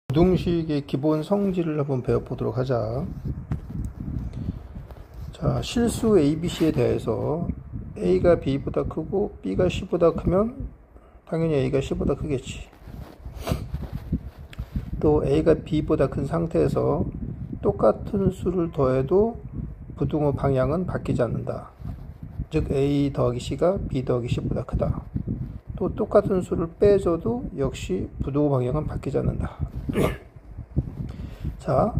부등식의 기본 성질을 한번 배워보도록 하자. 자, 실수 ABC에 대해서 A가 B보다 크고 B가 C보다 크면 당연히 A가 C보다 크겠지. 또 A가 B보다 큰 상태에서 똑같은 수를 더해도 부등호 방향은 바뀌지 않는다. 즉 A 더하기 C가 B 더하기 C보다 크다. 또 똑같은 수를 빼줘도 역시 부등호 방향은 바뀌지 않는다. 자,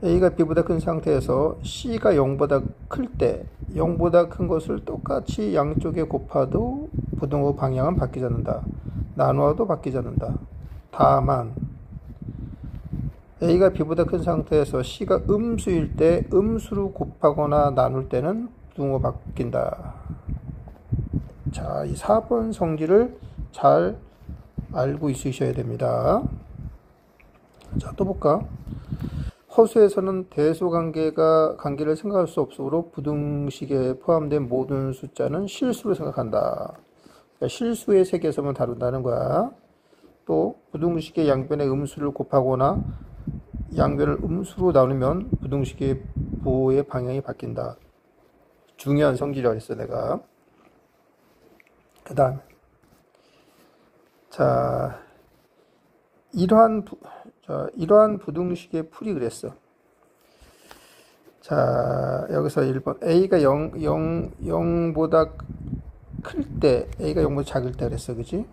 A가 B보다 큰 상태에서 C가 0보다 클 때 0보다 큰 것을 똑같이 양쪽에 곱해도 부등호 방향은 바뀌지 않는다. 나누어도 바뀌지 않는다. 다만 A가 B보다 큰 상태에서 C가 음수일 때 음수로 곱하거나 나눌 때는 부등호 바뀐다. 자, 이 4번 성질을 잘 알고 있으셔야 됩니다. 자, 또 볼까? 허수에서는 대소관계를 생각할 수 없으므로 부등식에 포함된 모든 숫자는 실수로 생각한다. 그러니까 실수의 세계에서만 다룬다는 거야. 또 부등식의 양변에 음수를 곱하거나 양변을 음수로 나누면 부등식의 부호의 방향이 바뀐다. 중요한 성질이라고 했어 내가. 그 다음, 자, 이러한 부등식의 풀이 그랬어. 자, 여기서 1번 A가 0보다 클 때, A가 0보다 작을 때 그랬어. 그지?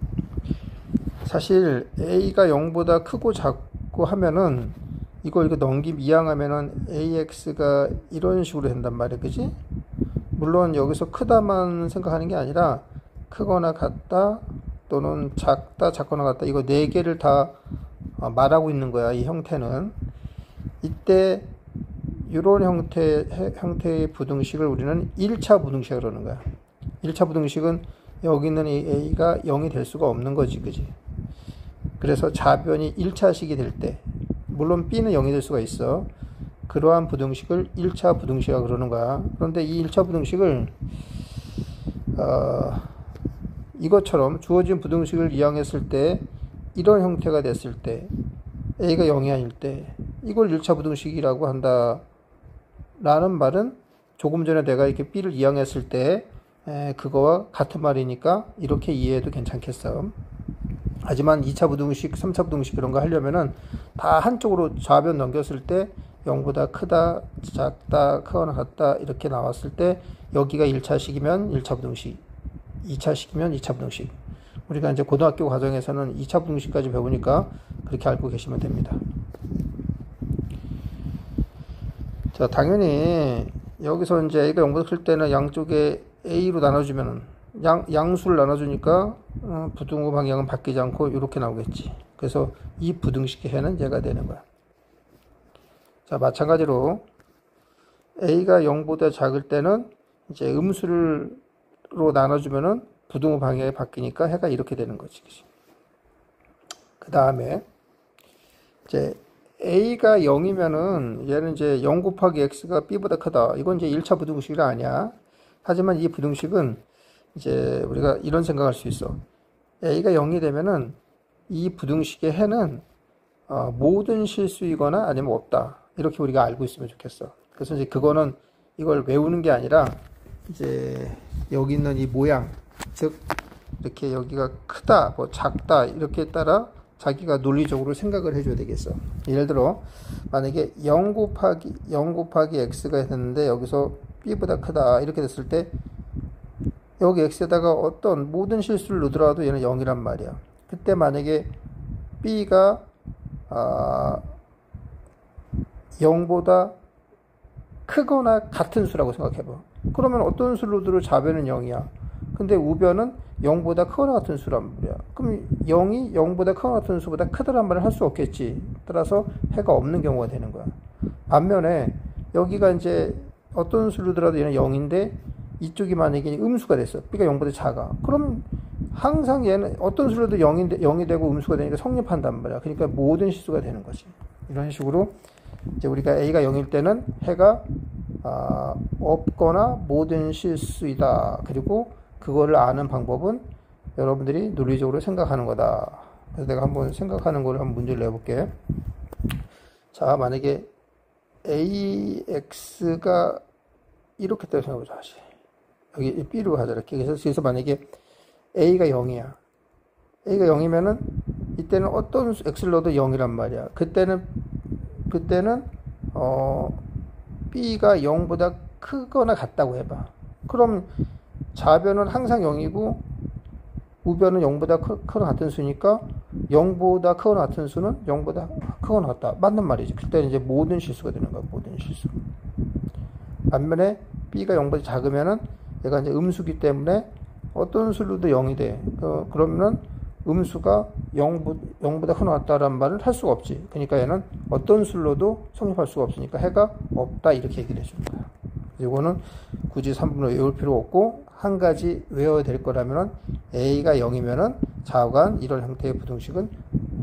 사실 A가 0보다 크고 작고 하면은 이거 이항하면은 AX가 이런 식으로 된단 말이야. 그지? 물론 여기서 크다만 생각하는 게 아니라 크거나 같다 또는 작거나 같다, 이거 4개를 다 말하고 있는 거야. 이 형태는. 이때 이런 형태의 부등식을 우리는 1차 부등식이라고 그러는 거야. 1차 부등식은 여기 있는 이 A가 0이 될 수가 없는 거지. 그지? 그래서 좌변이 1차식이 될 때, 물론 B는 0이 될 수가 있어. 그러한 부등식을 1차 부등식이라고 그러는 거야. 그런데 이 1차 부등식을 이것처럼 주어진 부등식을 이항했을 때 이런 형태가 됐을 때 A가 0이 아닐 때 이걸 1차 부등식이라고 한다 라는 말은 조금 전에 내가 이렇게 B를 이항했을 때 그거와 같은 말이니까 이렇게 이해해도 괜찮겠어. 하지만 2차 부등식, 3차 부등식 그런 거 하려면은 다 한쪽으로 좌변 넘겼을 때 0보다 크다, 작다, 크거나 같다 이렇게 나왔을 때 여기가 1차식이면 1차 부등식, 2차식이면 2차 부등식. 우리가 이제 고등학교 과정에서는 2차 부등식까지 배우니까 그렇게 알고 계시면 됩니다. 자, 당연히 여기서 이제 A가 0보다 클 때는 양쪽에 A로 나눠주면은 양수를 나눠주니까 부등호 방향은 바뀌지 않고 이렇게 나오겠지. 그래서 이 부등식의 해는 얘가 되는 거야. 자, 마찬가지로 A가 0보다 작을 때는 이제 음수로 나눠주면은 부등호 방향이 바뀌니까 해가 이렇게 되는 거지. 그 다음에 이제 A가 0이면은 얘는 이제 0 곱하기 X가 B보다 크다. 이건 이제 1차 부등식이 아니야. 하지만 이 부등식은 이제 우리가 이런 생각할 수 있어. A가 0이 되면은 이 부등식의 해는 모든 실수이거나 아니면 없다. 이렇게 우리가 알고 있으면 좋겠어. 그래서 이제 그거는 이걸 외우는 게 아니라 이제 여기 있는 이 모양, 즉 이렇게 여기가 크다, 뭐 작다 이렇게 따라 자기가 논리적으로 생각을 해줘야 되겠어. 예를 들어 만약에 0 곱하기 X가 했는데 여기서 B보다 크다 이렇게 됐을 때 여기 X에다가 어떤 모든 실수를 넣더라도 얘는 0이란 말이야. 그때 만약에 B가 0보다 크거나 같은 수라고 생각해봐. 그러면 어떤 수를 넣어도 좌변은 0이야. 근데 우변은 0보다 크거나 같은 수란 말이야. 그럼 0이 0보다 크거나 같은 수보다 크다란 말을 할 수 없겠지. 따라서 해가 없는 경우가 되는 거야. 반면에 여기가 이제 어떤 수를 넣더라도 얘는 0인데 이쪽이 만약에 음수가 됐어. B가 0보다 작아. 그럼 항상 얘는 어떤 수로도 0이 되고 음수가 되니까 성립한단 말이야. 그러니까 모든 실수가 되는 거지. 이런 식으로 이제 우리가 A가 0일 때는 해가 없거나 모든 실수이다. 그리고 그거를 아는 방법은 여러분들이 논리적으로 생각하는 거다. 그래서 내가 한번 생각하는 거를 한번 문제를 내볼게. 자, 만약에 AX가 이렇게 있다고 생각해보자. 여기 B로 가자. 이렇게. 그래서 만약에 A가 0이야. A가 0이면은 이때는 어떤 X를 넣어도 0이란 말이야. 그때는 B가 0보다 크거나 같다고 해봐. 그럼 좌변은 항상 0이고 우변은 0보다 크거나 같은 수니까 0보다 크거나 같은 수는 0보다 크거나 같다. 맞는 말이지. 그때는 이제 모든 실수가 되는 거야. 모든 실수. 반면에 B가 0보다 작으면은 얘가 이제 음수기 때문에 어떤 수로도 0이 돼. 그러면은 음수가 0보다 크거나 같다라는 말을 할 수가 없지. 그러니까 얘는 어떤 수로도 성립할 수가 없으니까 해가 없다. 이렇게 얘기를 해주는 거야. 이거는 굳이 3분의 외울 필요 없고, 한 가지 외워야 될 거라면은 A가 0이면은 좌우간 이런 형태의 부등식은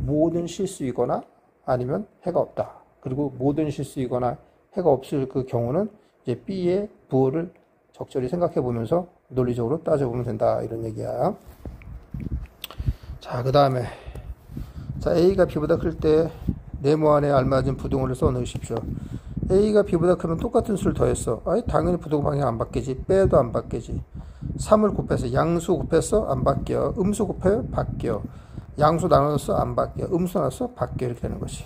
모든 실수이거나 아니면 해가 없다. 그리고 모든 실수이거나 해가 없을 그 경우는 이제 B의 부호를 적절히 생각해 보면서 논리적으로 따져보면 된다. 이런 얘기야. 자, 그 다음에 자, A가 B보다 클 때 네모 안에 알맞은 부등호를 써 넣으십시오. A가 B보다 크면 똑같은 수를 더했어. 아니, 당연히 부등 방향 안 바뀌지. 빼도 안 바뀌지. 3을 곱해서 양수 곱했어? 안 바뀌어. 음수 곱해요? 바뀌어. 양수 나눴어? 안 바뀌어. 음수 나눴어? 바뀌어. 이렇게 되는 것이.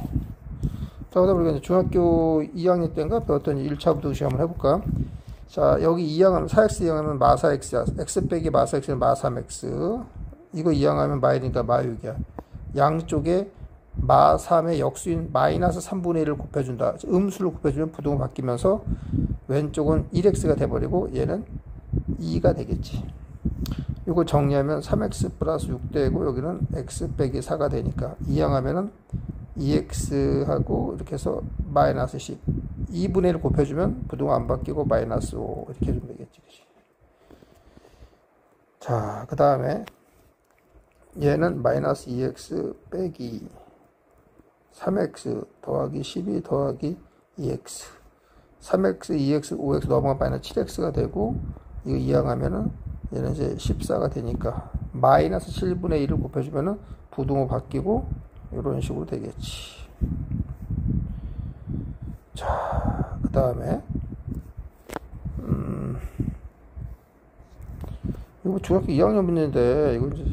자, 그다음 우리가 이제 중학교 2학년 때인가 배웠던 1차 부등식 한번 해볼까? 자, 여기 2항하면 4x 2항하면 마사 x야. x 빼기 마사 x는 마3x. 이거 2항하면 마이니까 마6이야. 양쪽에 마3의 역수인 마이너스 3분의 1을 곱해준다. 음수를 곱해주면 부등호 바뀌면서 왼쪽은 1x가 돼버리고 얘는 2가 되겠지. 이거 정리하면 3x 플러스 6 되고 여기는 x 빼기 4가 되니까 2항하면은 2x하고 이렇게 해서 마이너스 10. 2분의 1을 곱해주면 부등호 안 바뀌고 마이너스 5 이렇게 해주면 되겠지. 그치? 자, 그 다음에 얘는 마이너스 2x 빼기 3x 더하기 12 더하기 2x 3x, 2x, 5x 넘어가면 마이너스 7x가 되고 이거 이항하면은 얘는 이제 14가 되니까 마이너스 7분의 1을 곱해주면은 부등호 바뀌고 이런 식으로 되겠지. 자, 그 다음에 이거 중학교 2학년 문제인데 이거 이제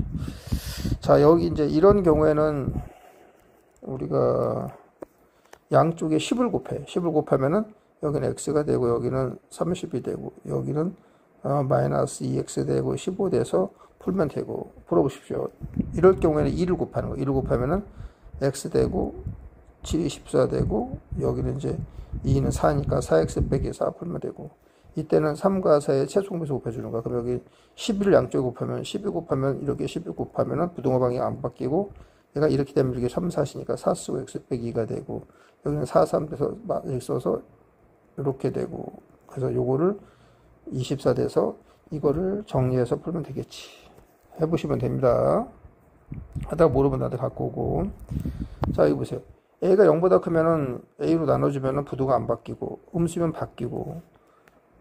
자, 여기 이제 이런 경우에는 우리가 양쪽에 10을 곱해. 10을 곱하면은 여기는 x가 되고 여기는 30이 되고 여기는 마이너스 2x 되고 15 돼서 풀면 되고. 풀어보십시오. 이럴 경우에는 2를 곱하는 거. 2를 곱하면은 x 되고 7이 14 되고 여기는 이제 2는 4니까 4x 빼기 4 풀면 되고. 이때는 3과 4의 최소공배수 곱해주는 거야. 그럼 여기 11을 양쪽에 곱하면 12 곱하면 이렇게 12 곱하면은 부등호 방향이 안 바뀌고 얘가 이렇게 되면 이렇게 3, 4시니까 4 쓰고 x 빼기 2가 되고 여기는 4, 3 돼서 이렇게 써서 이렇게 되고 그래서 요거를 24 돼서 이거를 정리해서 풀면 되겠지. 해보시면 됩니다. 하다가 모르면 나한테 갖고 오고. 자, 여기 보세요. A가 0보다 크면은 A로 나눠주면은 부등호가 안 바뀌고 음수면 바뀌고.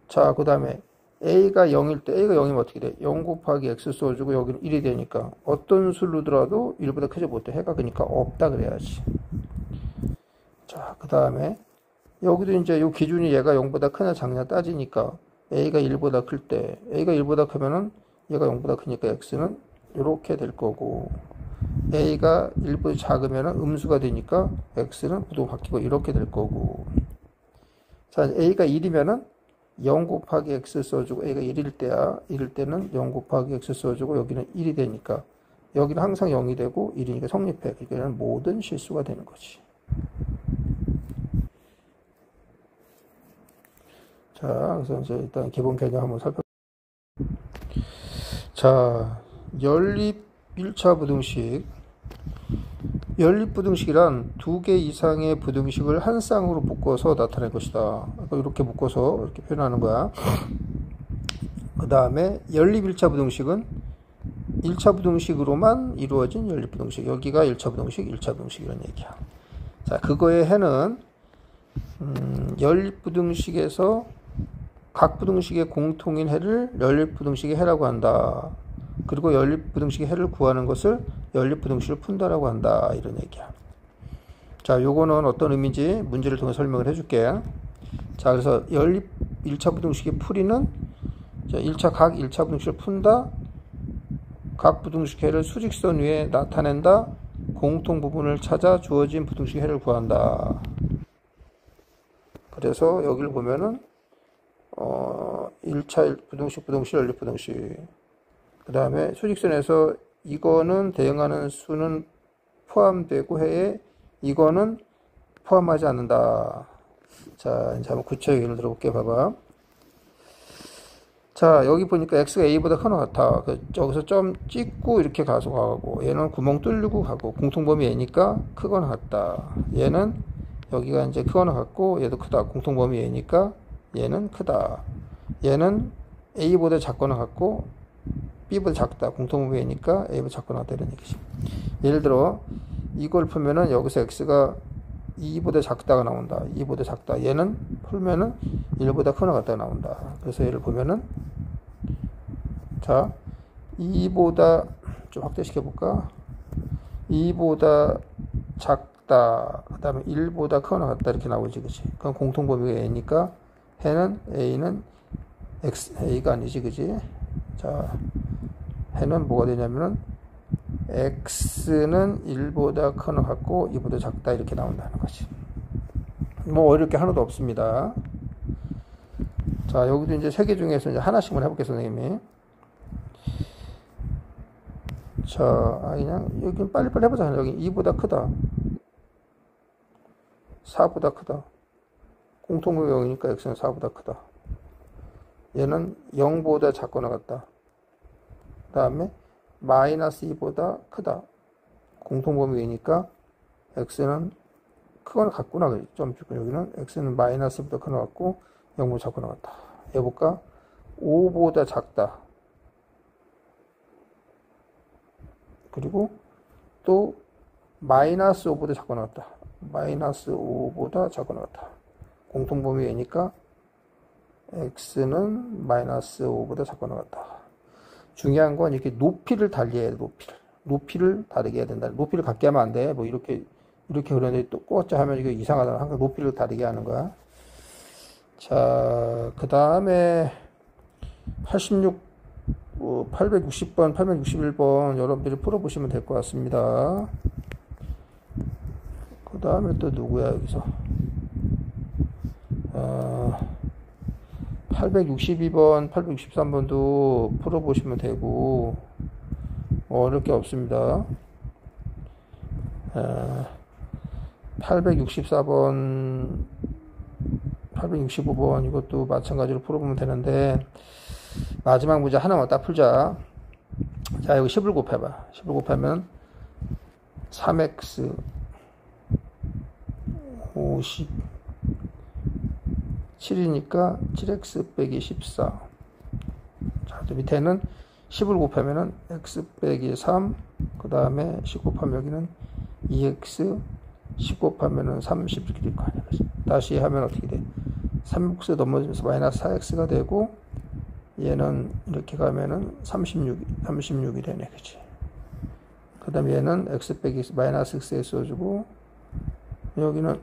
자, 그 다음에 A가 0일 때 A가 0이면 어떻게 돼? 0 곱하기 X 써주고 여기는 1이 되니까 어떤 수로 들어도 1보다 크지 못해. 해가 그러니까 없다 그래야지. 자, 그 다음에 여기도 이제 요 기준이 얘가 0보다 크냐 작냐 따지니까 A가 1보다 클 때 A가 1보다 크면은 얘가 0보다 크니까 X는 이렇게 될 거고 A가 1보다 작으면은 음수가 되니까 X는 부등호 바뀌고 이렇게 될 거고. 자, A가 1이면은 0 곱하기 x 써주고 A가 1일 때야. 1일 때는 0 곱하기 x 써주고 여기는 1이 되니까 여기는 항상 0이 되고 1이니까 성립해. 그러니까 모든 실수가 되는 거지. 자, 그래서 이제 일단 기본 개념 한번 살펴볼게요. 자, 연립 1차 부등식. 연립 부등식이란 두 개 이상의 부등식을 한 쌍으로 묶어서 나타낼 것이다. 이렇게 묶어서 이렇게 표현하는 거야. 그 다음에 연립 1차 부등식은 1차 부등식으로만 이루어진 연립 부등식. 여기가 1차 부등식, 1차 부등식 이런 얘기야. 자, 그거의 해는 연립 부등식에서 각 부등식의 공통인 해를 연립 부등식의 해라고 한다. 그리고 연립 부등식의 해를 구하는 것을 연립부등식을 푼다라고 한다. 이런 얘기야. 자, 요거는 어떤 의미인지 문제를 통해 설명을 해줄게. 자, 그래서 연립 1차 부등식의 풀이는 자, 1차 각 1차 부등식을 푼다. 각 부등식 해를 수직선 위에 나타낸다. 공통 부분을 찾아 주어진 부등식 해를 구한다. 그래서 여기를 보면은 1차 부등식, 연립 부등식. 그 다음에 수직선에서 이거는 대응하는 수는 포함되고 해에 이거는 포함하지 않는다. 자, 이제 한번 구체적인 예를 들어볼게. 봐봐. 자, 여기 보니까 x가 a보다 큰 것 같아. 여기서 점 찍고 이렇게 가고, 얘는 구멍 뚫리고 가고, 공통범위 a니까 크거나 같다. 얘는 여기가 이제 크거나 같고, 얘도 크다. 공통범위 a니까 얘는 크다. 얘는 a보다 작거나 같고, b보다 작다. 공통범위 a니까 a보다 작거나 같다. 이런 얘기지. 예를 들어, 이걸 풀면은 여기서 x가 2보다 작다가 나온다. 2보다 작다. 얘는 풀면은 1보다 크거나 같다가 나온다. 그래서 얘를 보면은 자, 2보다 좀 확대시켜 볼까? 2보다 작다. 그 다음에 1보다 크거나 같다. 이렇게 나오지, 그치? 그럼 공통범위가 a니까 해는 a는 a가 아니지, 그치? 자, 해는 뭐가 되냐면은 x는 1보다 크거나 같고 2보다 작다 이렇게 나온다는 거지. 뭐 어려울 게 하나도 없습니다. 자, 여기도 이제 세 개 중에서 이제 하나씩만 해볼게요, 선생님이. 자, 그냥 여기 빨리빨리 해보자. 여기 2보다 크다. 4보다 크다. 공통범위 0이니까 x는 4보다 크다. 얘는 0보다 작거나 같다. 그 다음에 마이너스 2보다 크다. 공통범위 a니까 x는 크거나 같구나. 점 찍고 여기는 x는 마이너스 2보다 크거나 같고 0보다 작거나 같다. 해볼까? 5보다 작다. 그리고 또 마이너스 5보다 작거나 같다. 마이너스 5보다 작거나 같다. 공통범위 a니까 x는 마이너스 5보다 작거나 같다. 중요한 건 이렇게 높이를 달리해야 돼. 높이를 다르게 해야 된다. 높이를 같게 하면 안 돼. 뭐 이렇게 그러는데 또 꼬았자 하면 이거 이상하잖아. 항상 높이를 다르게 하는 거야. 자, 그 다음에 860번, 861번 여러분들이 풀어보시면 될 것 같습니다. 그 다음에 또 누구야, 여기서. 862번, 863번도 풀어보시면 되고, 어려울 게 없습니다. 864번, 865번 이것도 마찬가지로 풀어보면 되는데, 마지막 문제 하나만 딱 풀자. 자, 여기 10을 곱해봐. 10을 곱하면 3x 50 7이니까 7x 빼기 14. 자, 또 밑에는 10을 곱하면은 x 빼기 3, 그 다음에 10 곱하면 여기는 2x, 10 곱하면은 30 이렇게 될 거 아니야. 다시 하면 어떻게 돼? 3x 넘어지면서 마이너스 4x가 되고, 얘는 이렇게 가면은 36이 되네. 그치? 그 다음에 얘는 x 빼기 마이너스 x에 써주고, 여기는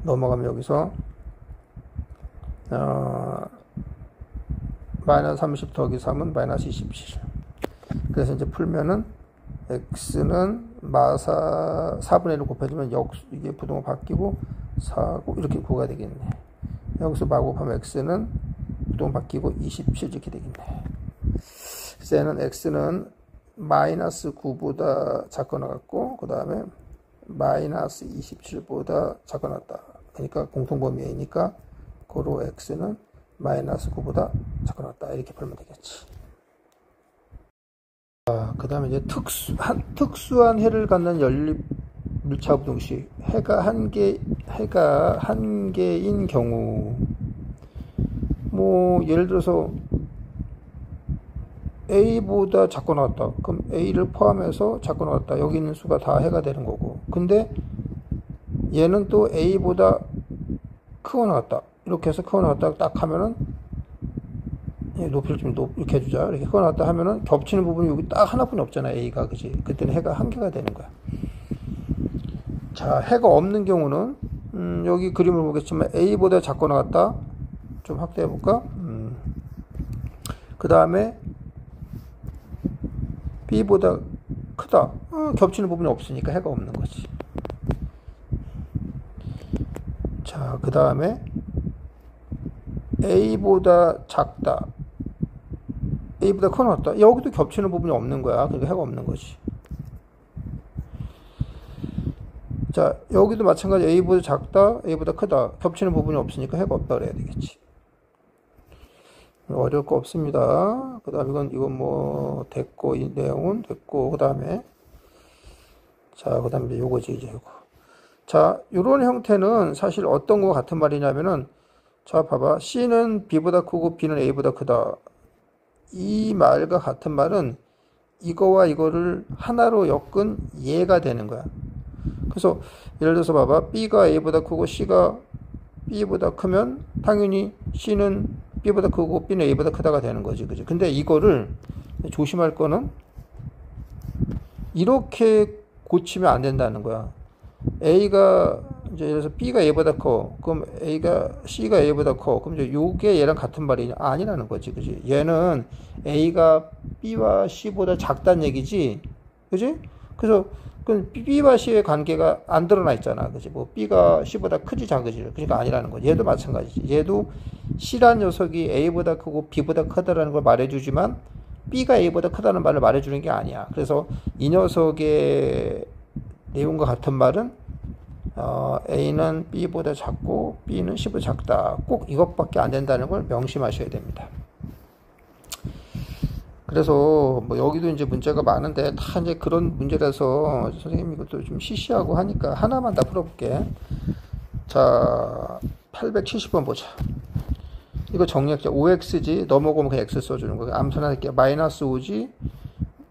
넘어가면 여기서 마이너스 30 더하기 3은 마이너스 27. 그래서 이제 풀면은 x는 마사 4분의 1을 곱해주면 이게 부동호 바뀌고 4고 이렇게 9가 되겠네. 여기서 마곱하면 x는 부동호 바뀌고 27 이렇게 되겠네. 그래서 얘는 x는 마이너스 9보다 작거나 같고, 그 다음에 마이너스 27보다 작거나 같다. 그러니까 공통범위 a니까 고로 x는 마이너스 9보다 작거나 같다. 이렇게 풀면 되겠지. 그 다음에 이제 특수한 해를 갖는 연립 밀착 부등식. 해가 한 개인 경우, 뭐 예를 들어서 a보다 작거나 같다. 그럼 a를 포함해서 작거나 같다. 여기 있는 수가 다 해가 되는 거고. 근데 얘는 또 a보다 크거나 같다. 이렇게 해서 크거나 같다 딱 하면은 높이를 좀 이렇게 해주자. 이렇게 꺼놨다 하면은 겹치는 부분이 여기 딱 하나뿐이 없잖아, A가. 그지? 그때는 해가 한 개가 되는 거야. 자, 해가 없는 경우는, 여기 그림을 보겠지만 A보다 작거나 같다. 좀 확대해 볼까? 그 다음에 B보다 크다. 겹치는 부분이 없으니까 해가 없는 거지. 자, 그 다음에 A보다 작다. A보다 커놨다. 여기도 겹치는 부분이 없는 거야. 그러니까 해가 없는 거지. 자, 여기도 마찬가지. A보다 작다, A보다 크다. 겹치는 부분이 없으니까 해가 없다 그래야 되겠지. 어려울 거 없습니다. 그 다음 이건 뭐 됐고, 이 내용은 됐고, 그 다음에 자, 그 다음에 요거지, 이제 요거. 자, 요런 형태는 사실 어떤 거 같은 말이냐면은, 자, 봐봐. C는 B보다 크고 B는 A보다 크다. 이 말과 같은 말은 이거와 이거를 하나로 엮은 얘가 되는 거야. 그래서 예를 들어서 봐봐. B가 A보다 크고 C가 B보다 크면 당연히 C는 B보다 크고 B는 A보다 크다가 되는 거지. 그지? 근데 이거를 조심할 거는 이렇게 고치면 안 된다는 거야. A가 이제 예를 들어서 B가 A보다 커. 그럼 C가 A보다 커. 그럼 이제 요게 얘랑 같은 말이냐? 아니라는 거지. 그지? 얘는 A가 B와 C보다 작다는 얘기지. 그지? 그래서 그 B와 C의 관계가 안 드러나 있잖아. 그지? 뭐 B가 C보다 크지 작으지. 그러니까 아니라는 거지. 얘도 마찬가지지. 얘도 C란 녀석이 A보다 크고 B보다 크다라는 걸 말해주지만 B가 A보다 크다는 말을 말해주는 게 아니야. 그래서 이 녀석의 내용과 같은 말은 A는 B보다 작고 B는 C보다 작다. 꼭 이것밖에 안 된다는 걸 명심하셔야 됩니다. 그래서 뭐 여기도 이제 문제가 많은데 다 이제 그런 문제라서 선생님이 이것도 좀 시시하고 하니까 하나만 다 풀어볼게. 자, 870번 보자. 이거 정리할게. 5x지 넘어가면 그냥 x 써주는 거야. 암산하 할게. 마이너스 5지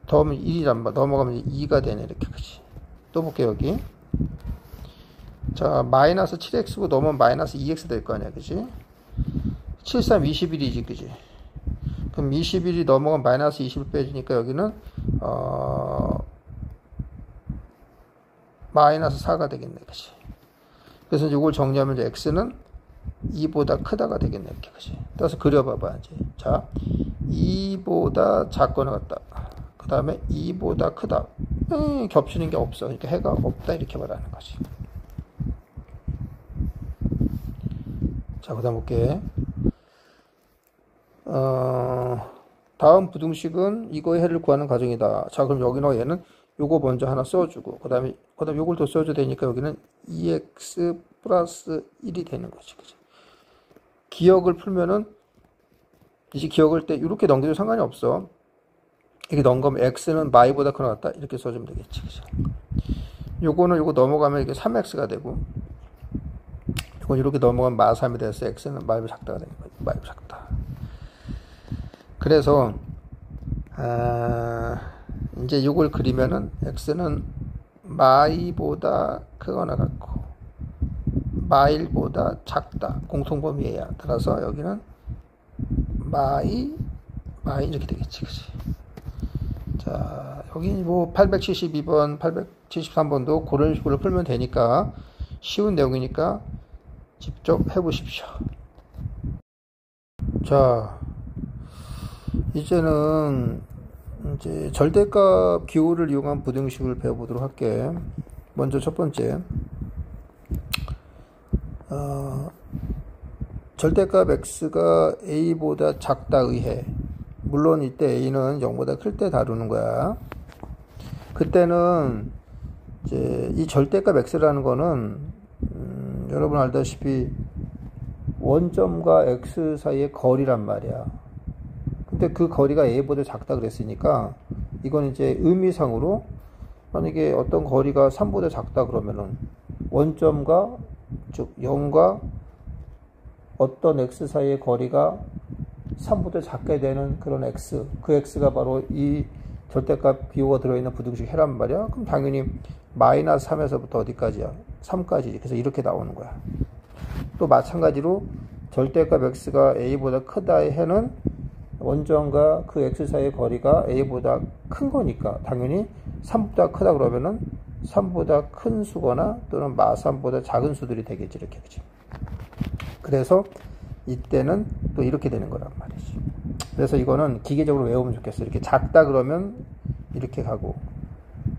더하면 1이란 말. 넘어가면 2가 되네. 이렇게. 그치? 또 볼게 여기. 자, 마이너스 7x고 넘으면 마이너스 2x 될 거 아니야. 그치? 7, 3, 21이지. 그치? 그럼 21이 넘어가면 마이너스 20을 빼주니까 여기는 마이너스 4가 되겠네. 그치? 그래서 이걸 정리하면 이제 x는 2보다 크다가 되겠네. 이렇게. 그치? 따라서 그려봐봐. 이제. 자, 2보다 작거나 같다. 그 다음에 2보다 크다. 겹치는 게 없어. 그러니까 해가 없다. 이렇게 말하는 거지. 자, 그 다음 볼게. 다음 부등식은 이거의 해를 구하는 과정이다. 자, 그럼 여기는 얘는 요거 먼저 하나 써주고, 그 다음에 요걸 더 써줘야 되니까 여기는 2x 플러스 1이 되는 거지. 그치? 기억을 풀면은, 이제 기억을 때 이렇게 넘겨도 상관이 없어. 이렇게 넘기면 x는 마이보다 크나 같다. 이렇게 써주면 되겠지. 그치? 요거는 요거 넘어가면 이게 3x가 되고, 이건 이렇게 넘어가면 마3이 돼서 x는 마이보다 작다가 되는 거지. 마이보다 작다. 그래서 이제 이걸 그리면은 x는 마이보다 크거나 같고 마일보다 작다. 공통범위 얘야. 따라서 여기는 마이 이렇게 되겠지. 그치? 자, 여기 뭐 872번, 873번도 그런 식으로 풀면 되니까 쉬운 내용이니까 직접 해보십시오. 자, 이제는 이제 절대값 기호를 이용한 부등식을 배워보도록 할게. 먼저 첫 번째, 절대값 x가 a보다 작다의 해. 물론 이때 a는 0보다 클 때 다루는 거야. 그때는 이제 이 절대값 x라는 거는 여러분 알다시피 원점과 x 사이의 거리란 말이야. 근데 그 거리가 a보다 작다 그랬으니까 이건 이제 의미상으로 만약에 어떤 거리가 3보다 작다 그러면은 원점과 즉 0과 어떤 x 사이의 거리가 3보다 작게 되는 그런 x, 그 x가 바로 이 절대값 기호가 들어있는 부등식 해란 말이야. 그럼 당연히 마이너스 3에서부터 어디까지야? 3까지. 그래서 이렇게 나오는 거야. 또 마찬가지로 절대값 x가 a보다 크다의 해는 원점과 그 x 사이의 거리가 a보다 큰 거니까 당연히 3보다 크다 그러면은 3보다 큰 수거나 또는 마3보다 작은 수들이 되겠지, 이렇게. 그치? 그래서 이때는 또 이렇게 되는 거란 말이지. 그래서 이거는 기계적으로 외우면 좋겠어. 이렇게 작다 그러면 이렇게 가고,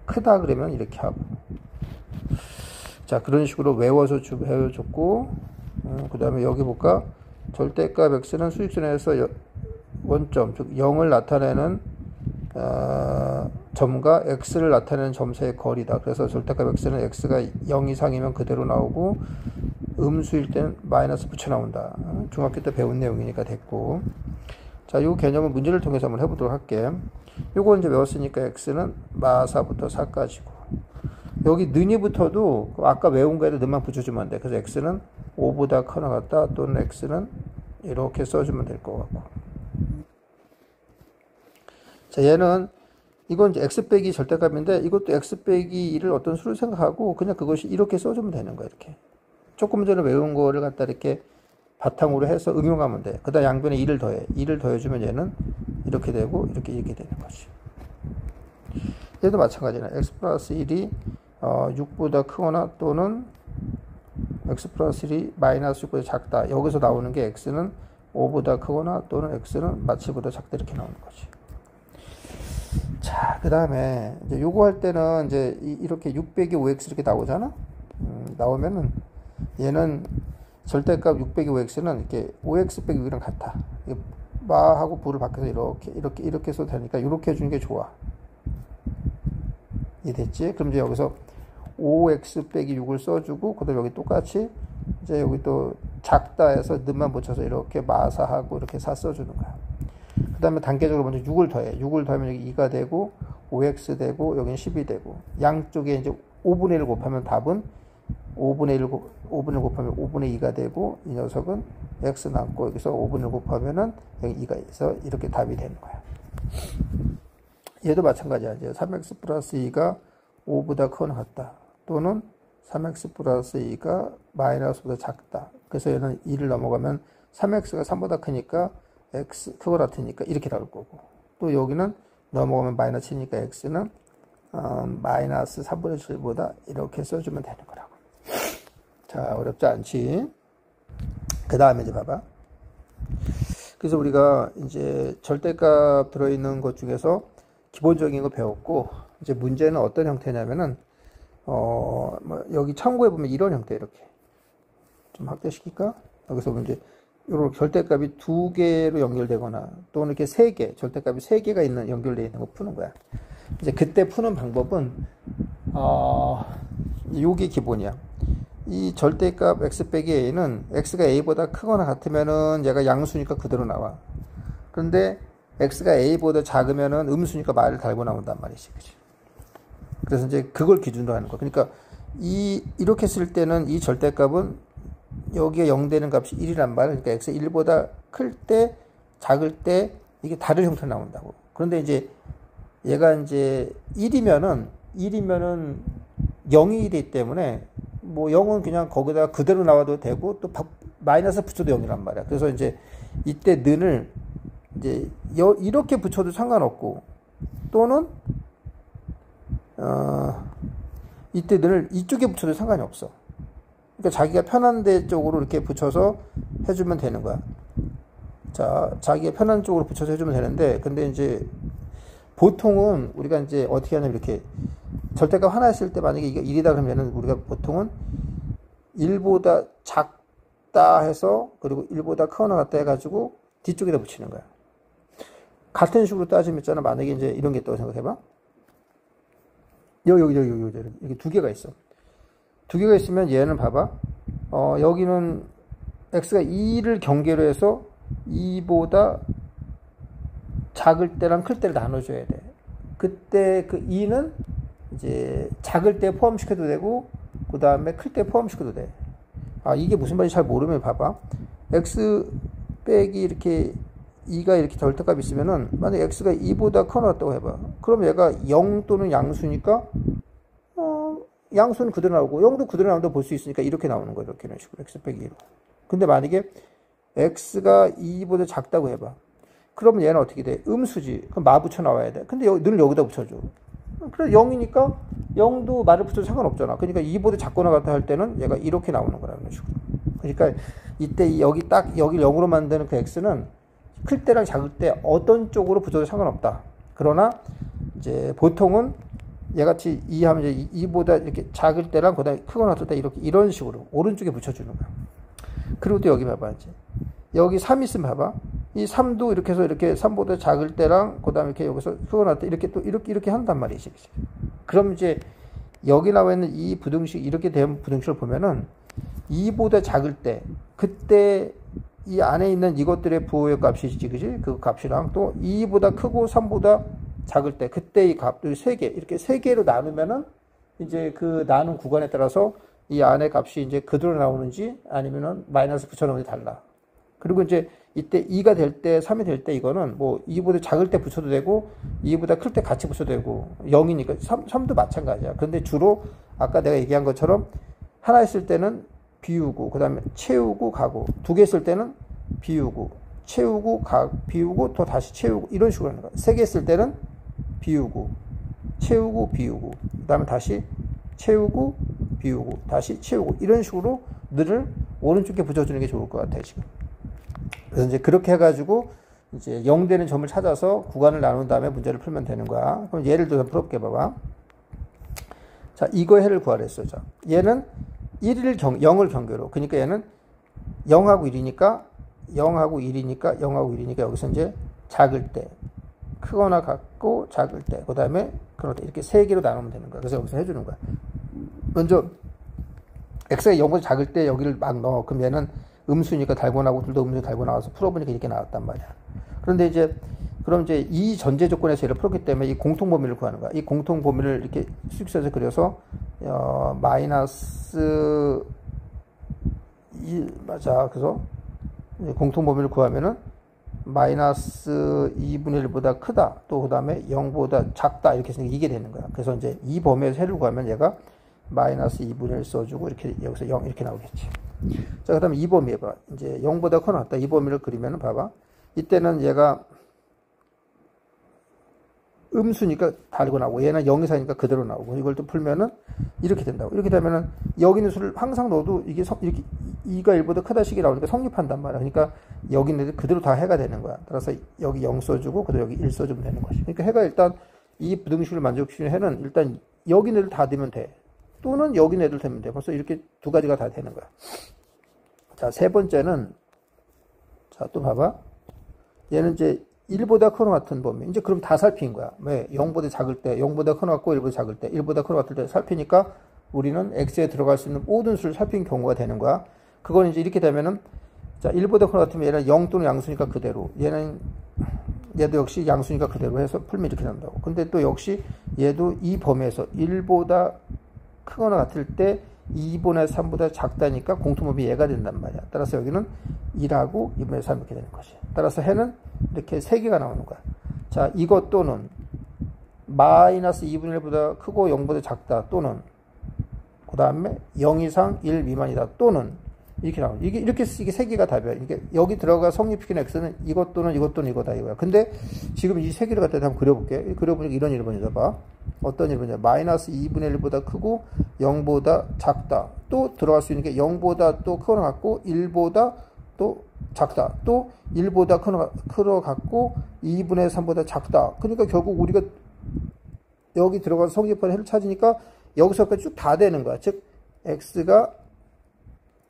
크다 그러면 이렇게 하고. 자, 그런 식으로 외워줬고, 그 다음에 여기 볼까? 절대값 x는 수직선에서 원점, 즉 0을 나타내는 점과 x를 나타내는 점 사이의 거리다. 그래서 절대값 x는 x가 0 이상이면 그대로 나오고 음수일 때는 마이너스 붙여 나온다. 중학교 때 배운 내용이니까 됐고. 자, 이 개념은 문제를 통해서 한번 해보도록 할게. 요거 이제 외웠으니까 x는 마4부터 4까지고, 여기 는이부터도 아까 외운 거에도 는만 붙여주면 안 돼. 그래서 x는 5보다 커나 같다, 또는 x는 이렇게 써주면 될 것 같고. 자, 얘는 이건 이제 x 빼기 절대값인데 이것도 x 빼기 1을 어떤 수를 생각하고 그냥 그것이 이렇게 써주면 되는 거야. 이렇게 조금 전에 외운 거를 갖다 이렇게 바탕으로 해서 응용하면 돼. 그 다음 양변에 2를 더해. 2를 더해주면 얘는 이렇게 되고 이렇게 되는 거지. 얘도 마찬가지네. x 플러스 1이 6보다 크거나 또는 x 플러스 1이 마이너스 6보다 작다. 여기서 나오는 게 x는 5보다 크거나 또는 x는 마치보다 작다, 이렇게 나오는 거지. 자, 그 다음에 이제 요거 할 때는 이제 이렇게 6 빼기 5x 이렇게 나오잖아. 나오면은 얘는 절대값 6 빼기 5x는 이렇게 5x 빼기 6이랑 같아. 마하고 부를 밖에서 이렇게 써도 되니까 이렇게 해주는 게 좋아. 이해됐지? 그럼 이제 여기서 5x 빼기 6을 써주고, 그 다음에 여기 똑같이 이제 여기 또 작다 해서 는만 붙여서 이렇게 마사하고 이렇게 4 써주는 거야. 그 다음에 단계적으로 먼저 6을 더해. 6을 더하면 여기 2가 되고, 5x 되고, 여기는 10이 되고, 양쪽에 이제 5분의 1을 곱하면 답은 5분의 1 곱하면 5분의 2가 되고, 이 녀석은 x 남고, 여기서 5분의 1 곱하면은 여기 2가 있어. 이렇게 답이 되는 거야. 얘도 마찬가지야. 이제 3x 플러스 2가 5보다 크거나 같다. 또는 3x 플러스 2가 마이너스보다 작다. 그래서 얘는 2를 넘어가면 3x가 3보다 크니까 x 크고 같으니까 이렇게 나올 거고, 또 여기는 넘어가면 마이너스 7이니까 x는 마이너스 3분의 7보다 이렇게 써주면 되는 거라고. 자, 어렵지 않지? 그 다음에 이제 봐봐. 그래서 우리가 이제 절대값 들어있는 것 중에서 기본적인 거 배웠고, 이제 문제는 어떤 형태냐면은 여기 참고해 보면 이런 형태, 이렇게 좀 확대시킬까? 여기서 보면 이제 이렇게 절대값이 2개로 연결되거나 또는 이렇게 3개, 절대값이 3개가 있는 연결되어 있는 거 푸는 거야. 이제 그때 푸는 방법은 요게 기본이야. 이 절대값 x 빼기 a는 x가 a보다 크거나 같으면은 얘가 양수니까 그대로 나와. 그런데 x가 a보다 작으면은 음수니까 말을 달고 나온단 말이지. 그치? 그래서 이제 그걸 기준으로 하는 거야. 그러니까 이렇게 쓸 때는 이 절대값은 여기에 0 되는 값이 1이란 말이야. 그러니까 x가 1보다 클 때, 작을 때 이게 다른 형태로 나온다고. 그런데 이제 얘가 이제 1이면은 0이 되기 때문에 뭐 0은 그냥 거기다가 그대로 나와도 되고 또 마이너스 붙여도 0이란 말이야. 그래서 이제 이때 는을 이제 이렇게 붙여도 상관없고, 또는 이때 는을 이쪽에 붙여도 상관이 없어. 그러니까 자기가 편한 데 쪽으로 이렇게 붙여서 해주면 되는 거야. 자, 자기가 편한 쪽으로 붙여서 해주면 되는데, 근데 이제 보통은 우리가 이제 어떻게 하냐면 이렇게 절대값 하나 있을 때 만약에 이게 1이다 그러면은 우리가 보통은 1보다 작다 해서, 그리고 1보다 크거나 같다 해가지고 뒤쪽에다 붙이는 거야. 같은 식으로 따지면 있잖아. 만약에 이제 이런 게 있다고 생각해봐. 여기 이렇게 2개가 있어. 2개가 있으면 얘는 봐봐. 여기는 x가 2를 경계로 해서 2보다 작을 때랑 클 때를 나눠줘야 돼. 그때 그 2는 이제 작을 때 포함시켜도 되고, 그 다음에 클 때 포함시켜도 돼. 이게 무슨 말인지 잘 모르면 봐봐. x 빼기 이렇게 2가 이렇게 절대값이 있으면은, 만약 x가 2보다 커 나왔다고 해봐. 그럼 얘가 0 또는 양수니까, 양수는 그대로 나오고, 0도 그대로 나온다고 볼 수 있으니까 이렇게 나오는 거야. 이렇게 이런 식으로. x 빼기 2로. 근데 만약에 x가 2보다 작다고 해봐. 그러면 얘는 어떻게 돼? 음수지. 그럼 마 붙여 나와야 돼. 근데 늘 여기다 붙여줘. 그래 0이니까 0도 말을 붙여도 상관없잖아. 그러니까 2보다 작거나 같다 할 때는 얘가 이렇게 나오는 거라는 식으로. 그러니까 이때 여기 딱 여기 0으로 만드는 그 x는 클 때랑 작을 때 어떤 쪽으로 붙여도 상관없다. 그러나 이제 보통은 얘같이 2 하면 이제 2보다 이렇게 작을 때랑 그다음에 크거나 같을 때 이렇게 이런 식으로 오른쪽에 붙여주는 거야. 그리고 또 여기 봐봐 이제 여기 3 있으면 봐봐. 이 3도 이렇게 해서 이렇게 3보다 작을 때랑 그다음에 이렇게 여기서 크거나 때 이렇게 또 이렇게 한단 말이지. 그럼 이제 여기 나와 있는 이 부등식 이렇게 된 부등식을 보면은 2보다 작을 때 그때 이 안에 있는 이것들의 부호의 값이지, 그지? 그 값이랑 또 2보다 크고 3보다 작을 때 그때 이 값, 세 개, 이렇게 세 개로 나누면은 이제 그 나눈 구간에 따라서 이 안의 값이 이제 그대로 나오는지 아니면은 마이너스 붙여놓는지 달라. 그리고 이제 이때 2가 될 때, 3이 될 때 이거는 뭐 2보다 작을 때 붙여도 되고 2보다 클 때 같이 붙여도 되고 0이니까 3도 마찬가지야. 그런데 주로 아까 내가 얘기한 것처럼 하나 있을 때는 비우고 그 다음에 채우고 가고 두 개 있을 때는 비우고 채우고 비우고 또 다시 채우고 이런 식으로 하는 거야. 세 개 있을 때는 비우고 채우고 비우고 그 다음에 다시 채우고 비우고 다시 채우고 이런 식으로 늘 오른쪽에 붙여주는 게 좋을 것 같아요 지금. 그래서 이제 그렇게 해가지고 이제 0 되는 점을 찾아서 구간을 나눈 다음에 문제를 풀면 되는 거야. 그럼 예를 들어서 풀어볼게 봐봐. 자 이거 해를 구하랬어. 자 얘는 0을 경계로. 그러니까 얘는 0하고 1이니까 0하고 1이니까 0하고 1이니까 여기서 이제 작을 때 크거나 같고 작을 때 그 다음에 그럴 때 이렇게 세 개로 나누면 되는 거야. 그래서 여기서 해주는 거야. 먼저 x가 0보다 작을 때 여기를 막 넣어. 그럼 얘는 음수니까 달고 나오고 둘도 음수 달고 나와서 풀어보니까 이렇게 나왔단 말이야. 그런데 이제 그럼 이제 이 전제 조건에서 얘를 풀었기 때문에 이 공통 범위를 구하는 거야. 이 공통 범위를 이렇게 수직선에서 그려서 마이너스 1 맞아. 그래서 공통 범위를 구하면은 마이너스 2분의 1보다 크다. 또 그 다음에 0보다 작다. 이렇게 해서 이게 되는 거야. 그래서 이제 이 범위에서 해를 구하면 얘가 마이너스 2분의 1 써주고 이렇게 여기서 0 이렇게 나오겠지. 자, 그 다음에 이 범위 해봐. 이제 0보다 커 놨다. 이 범위를 그리면은 봐봐. 이때는 얘가 음수니까 달고 나오고 얘는 0 이상이니까 그대로 나오고 이걸 또 풀면은 이렇게 된다고. 이렇게 되면은 여기 있는 수를 항상 넣어도 이게 이렇게 2가 1보다 크다 식이 나오니까 성립한단 말이야. 그러니까 여기 있는 애들 그대로 다 해가 되는 거야. 따라서 여기 0 써주고 그대로 여기 1 써주면 되는 것이. 그러니까 해가 일단 이 부등식을 만족시키는 해는 일단 여기 있는 애들 다 되면 돼. 또는 여기 있는 애들 되면 돼. 벌써 이렇게 두 가지가 다 되는 거야. 자, 세 번째는 자, 또 봐봐. 얘는 이제 1보다 크거나 같은 범위. 이제 그럼 다 살핀 거야. 왜? 0보다 작을 때, 0보다 크거나 같고 1보다 작을 때, 1보다 크거나 같을 때 살피니까 우리는 x에 들어갈 수 있는 모든 수를 살핀 경우가 되는 거야. 그건 이제 이렇게 되면은 자, 1보다 크거나 같으면 얘는 0 또는 양수니까 그대로. 얘도 역시 양수니까 그대로 해서 풀면 이렇게 난다고. 근데 또 역시 얘도 이 범위에서 1보다 크거나 같을 때 2분의 3보다 작다니까 공통범위 얘가 된단 말이야. 따라서 여기는 1하고 2분의 3 이렇게 되는 것이. 따라서 해는 이렇게 3개가 나오는 거야. 자, 이것 또는 마이너스 2분의 1보다 크고 0보다 작다 또는 그 다음에 0 이상 1 미만이다 또는 이렇게 나오는 이게 이렇게 3개가 답이야. 이게 여기 들어가 성립시키는 x는 이것 또는 이것 또는 이거다 이거야. 근데 지금 이 3개를 갖다 한번 그려볼게. 그려보니까 이런 1번이다 봐. 어떤 1번이냐. 마이너스 2분의 1보다 크고 0보다 작다. 또 들어갈 수 있는 게 0보다 또 크거나 같고 1보다 또 작다. 또 1보다 크거나 같고 2분의 3보다 작다. 그러니까 결국 우리가 여기 들어가서 성립하는 해를 찾으니까 여기서까지 쭉 다 되는 거야. 즉 x가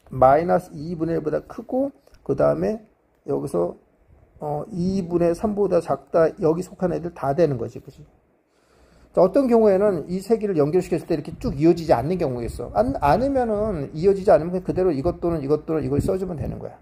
마이너스 2분의 1보다 크고 그 다음에 여기서 2분의 3보다 작다. 여기 속한 애들 다 되는 거지. 그치? 어떤 경우에는 이 세 개를 연결시켰을 때 이렇게 쭉 이어지지 않는 경우가 있어. 않으면은 이어지지 않으면 그대로 이것 또는 이것 또는 이걸 써주면 되는 거야.